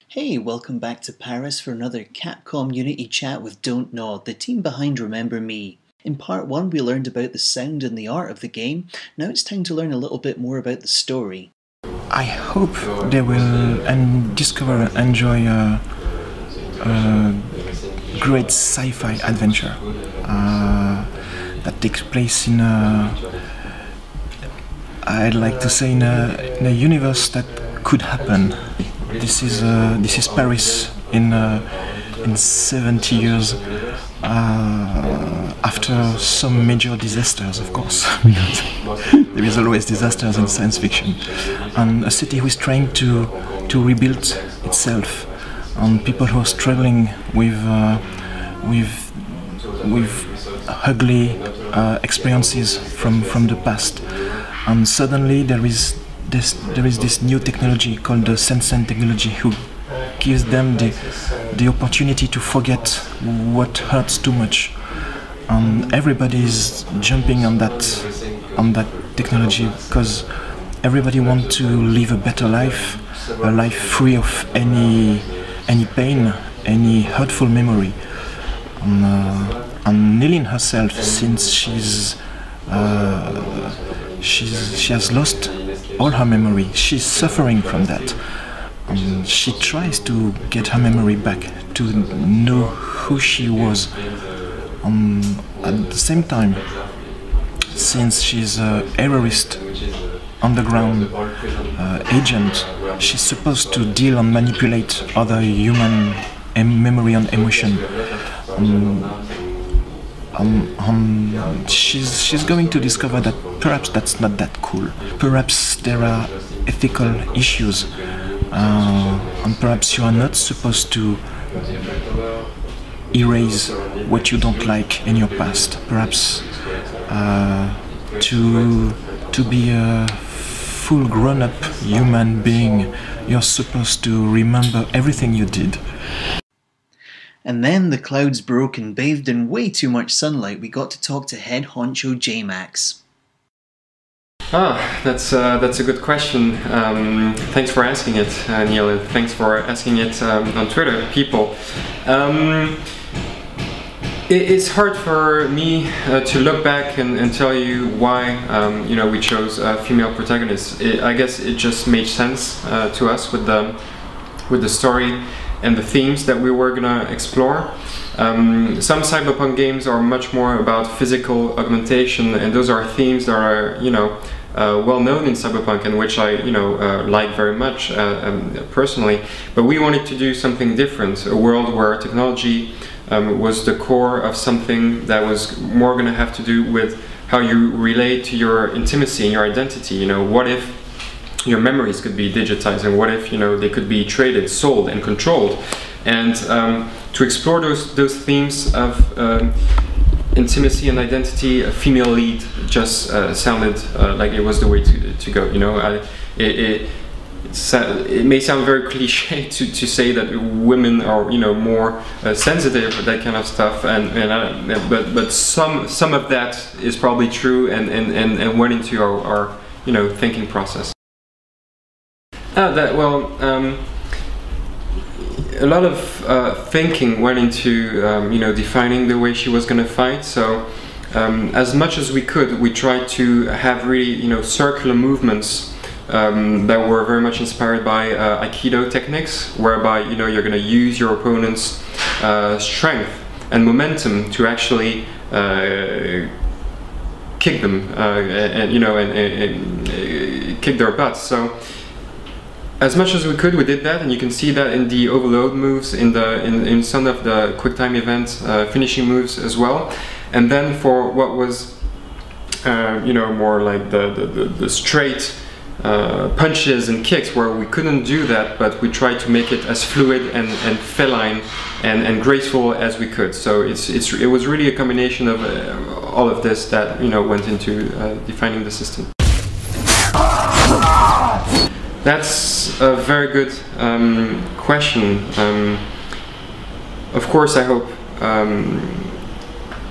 Hey, welcome back to Paris for another Capcom Unity chat with Don't Nod, the team behind Remember Me. In part 1 we learned about the sound and the art of the game, now it's time to learn a little bit more about the story. I hope they will discover and enjoy a great sci-fi adventure that takes place in I'd like to say in a universe that could happen. This is Paris in 70 years after some major disasters, of course, because there is always disasters in science fiction, and a city who is trying to rebuild itself, and people who are struggling with ugly experiences from the past, and suddenly there is this new technology called the Sensen technology, who gives them the opportunity to forget what hurts too much. Everybody is jumping on that technology because everybody wants to live a better life, a life free of any pain, any hurtful memory. And Nilin herself, since she has lost all her memory, she's suffering from that. She tries to get her memory back, to know who she was. At the same time, since she's a terrorist, underground agent, she's supposed to deal and manipulate other human memory and emotion. She's going to discover that perhaps that's not that cool. Perhaps there are ethical issues, and perhaps you are not supposed to erase what you don't like in your past. Perhaps to be a full grown-up human being, you're supposed to remember everything you did. And then the clouds broke, and bathed in way too much sunlight, we got to talk to head honcho J-Max. That's a good question. Thanks for asking it, Neil, and thanks for asking it on Twitter, people. It's hard for me to look back and tell you why we chose female protagonists. I guess it just made sense to us with the story and the themes that we were gonna explore. Some cyberpunk games are much more about physical augmentation, and those are themes that are well known in cyberpunk, and which I like very much personally. But we wanted to do something different, a world where technology was the core of something that was more gonna have to do with how you relate to your intimacy and your identity. What if your memories could be digitized, and what if they could be traded, sold, and controlled? And to explore those themes of intimacy and identity, a female lead just sounded like it was the way to go. It may sound very cliche to say that women are more sensitive for that kind of stuff, but some of that is probably true and went into our thinking process. A lot of thinking went into defining the way she was going to fight. So as much as we could, we tried to have really circular movements that were very much inspired by Aikido techniques, whereby you're going to use your opponent's strength and momentum to actually kick them and kick their butts. So as much as we could, we did that, and you can see that in the overload moves, in some of the QuickTime event finishing moves as well. And then for what was more like the straight punches and kicks, where we couldn't do that, but we tried to make it as fluid and feline and graceful as we could. So it was really a combination of all of this that went into defining the system. That's a very good question. Of course, I hope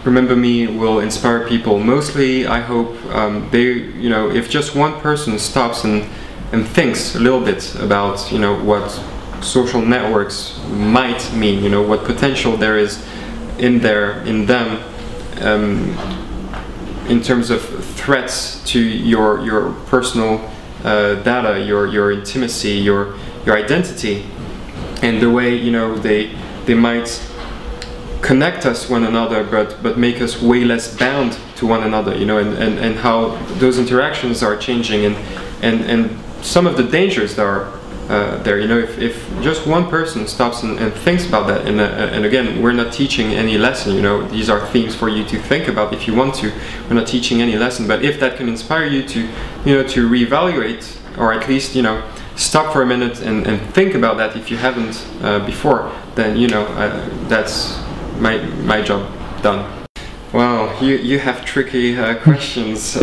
Remember Me will inspire people. Mostly, I hope if just one person stops and thinks a little bit about what social networks might mean, what potential there is in them, in terms of threats to your personal data, your intimacy, your identity, and the way they might connect us one another, but make us way less bound to one another, and how those interactions are changing, and some of the dangers that are there. If just one person stops and thinks about that, and again, we're not teaching any lesson. These are themes for you to think about if you want to. We're not teaching any lesson, but if that can inspire you to reevaluate, or at least stop for a minute and think about that if you haven't before, then that's my job done. Wow, you have tricky questions.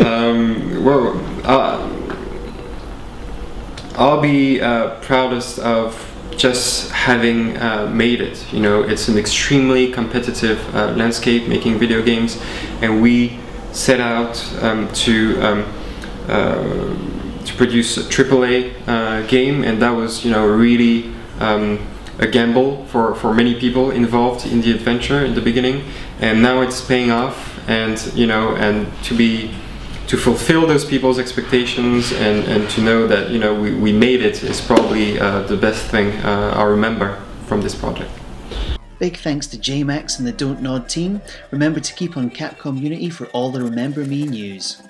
I'll be proudest of just having made it. It's an extremely competitive landscape, making video games, and we set out to produce a AAA game, and that was really a gamble for many people involved in the adventure in the beginning, and now it's paying off, and to fulfill those people's expectations, and to know that we made it is probably the best thing I'll remember from this project. Big thanks to JMax and the Don't Nod team. Remember to keep on Capcom Unity for all the Remember Me news.